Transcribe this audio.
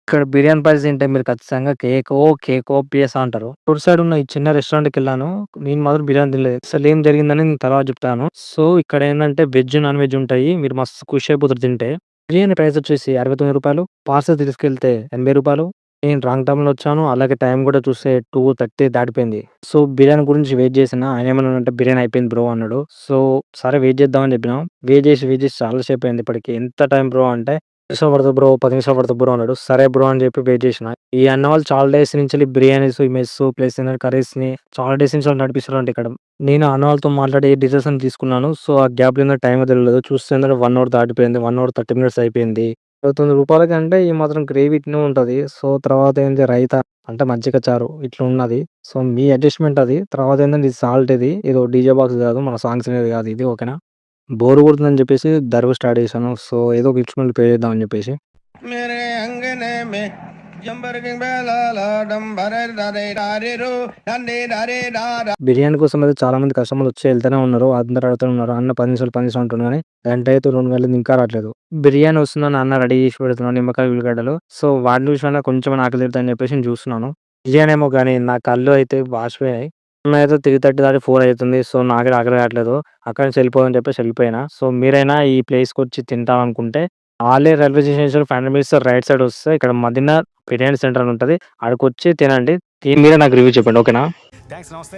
ఇక్కడ బిర్యానీ ప్రైస్ తింటే మీరు ఖచ్చితంగా కేకో, పిఎసా అంటారు. రోడ్ సైడ్ ఉన్న ఈ చిన్న రెస్టారెంట్‌కెళ్ళాను. నేను మాత్రం బిర్యానీ తినలేదు. అసలేం జరిగిందని నేను తర్వాత చెప్తాను. సో, ఇక్కడేందంటే వెజ్, నాన్ వెజ్ ఉంటాయి. మీరు మస్తు ఖుషి అయిపోతారు తింటే. బిర్యానీ ప్రైస్ వచ్చేసి రూ. 69. పార్సెల్ తీసుకెళ్తే రూ. 80. నేను రాంగ్ టైమ్‌లో వచ్చాను. అలాగే టైం కూడా చూస్తే 2:30 దాటిపోయింది. సో, బిర్యానీ గురించి వెయిట్ చేసినా. ఆయనేమన్నాడంటే బిర్యానీ అయిపోయింది బ్రో అన్నాడు. సో, సరే వెయిట్ చేద్దాం అని చెప్పినాం. వెయిట్ చేసి చాలా సేపయింది ఇప్పటికి. ఎంత టైం బ్రో అంటే నిమిషాలు పడతది బ్రో, 10 నిమిషాలు పడతది బ్రో అన్నాడు. సరే బ్రో అని చెప్పి వెయిట్ చేసిన. ఈ అన్న వాళ్ళు చాలా డేస్ నుంచెల్లి బిర్యానీస్, ఈ మెస్సు ప్లస్ ఏందంటే కర్రీస్‌ని చాలా డేస్ నుంచి నడిపిస్తారంట ఇక్కడ. నేను అన్న వాళ్ళతో మాట్లాడి డీటెయిల్స్ అన్ని తీసుకున్నాను. సో, ఆ గ్యాప్‌లో ఏందో టైమే తెలవలేదు. చూస్తే ఏందంటే 1 అవర్ దాటిపోయింది. 1 అవర్ 30 మినిట్స్ అయిపోయింది. రూ. 69 కంటే ఈ మాత్రం గ్రేవీ ఇట్నే ఉంటది. సో, తర్వాత ఏంది రైతా అంటే మజ్జిగ చారు ఇట్లున్నది. సో, మీ అడ్జస్ట్‌మెంట్ అది. తర్వాత ఏందంటే ఇది సాల్ట్ ఇది. ఏదో డీజే బాక్స్ కాదు. మన సాంగ్స్ వినేది కాదు ఇది. ఓకేనా? బోర్ కొడుతుందని చెప్పేసి దర్వ్ స్టార్ట్ చేశాను. సో, ఏదో ఒక ఇన్‌స్ట్రుమెంట్ ప్లే చేద్దాం అని చెప్పేసి. मेरे अंगने में जंबरकिंग बेलाला डंबरे डरे डारेरो डंडे डरे डारा బిర్యానీ కోసం అయితే చాలా మంది కస్టమర్లు వచ్చి వెళ్తూనే ఉన్నారు. అందరూ అడుగుతూనే ఉన్నారు. అన్న 10 నిమిషాలు, 10 నిమిషాలు అంటున్నారు గానీ గంట అయితే 2 గంటలైంది ఇంకా రావట్లేదు. బిర్యానీ వస్తుందని అన్న రెడీ చేసి పెడుతున్నాడు నిమ్మకాయ, ఉల్లిగడ్డలు. సో, వాటిని చూసినా కొంచెం ఆకలి తీరుతదని చెప్పేసి నేను చూస్తున్నాను. బిర్యానీ ఏమో గానీ నా కళ్ళు అయితే వాచిపోయాయి. టైమ్ అయితే 3:30 దాటి 4 అయితుంది. సో, నాకే ఆకలి కావట్లేదు. అక్కడి నుంచి వెళ్ళిపోదామని చెప్పేసి వెళ్ళిపోయినా. సో, మీరైనా ఈ ప్లేస్‌కొచ్చి తింటామనుకుంటే ఆలేరు రైల్వే స్టేషన్ నుంచి 500 మీటర్స్ రైట్ సైడ్ వస్తే ఇక్కడ మదీనా బిర్యానీ సెంటర్ అని ఉంటది. ఆడికొచ్చి తినండి. తిని మీరే నాకు రివ్యూ చెప్పండి. ఓకేనా? థాంక్స్. నమస్తే.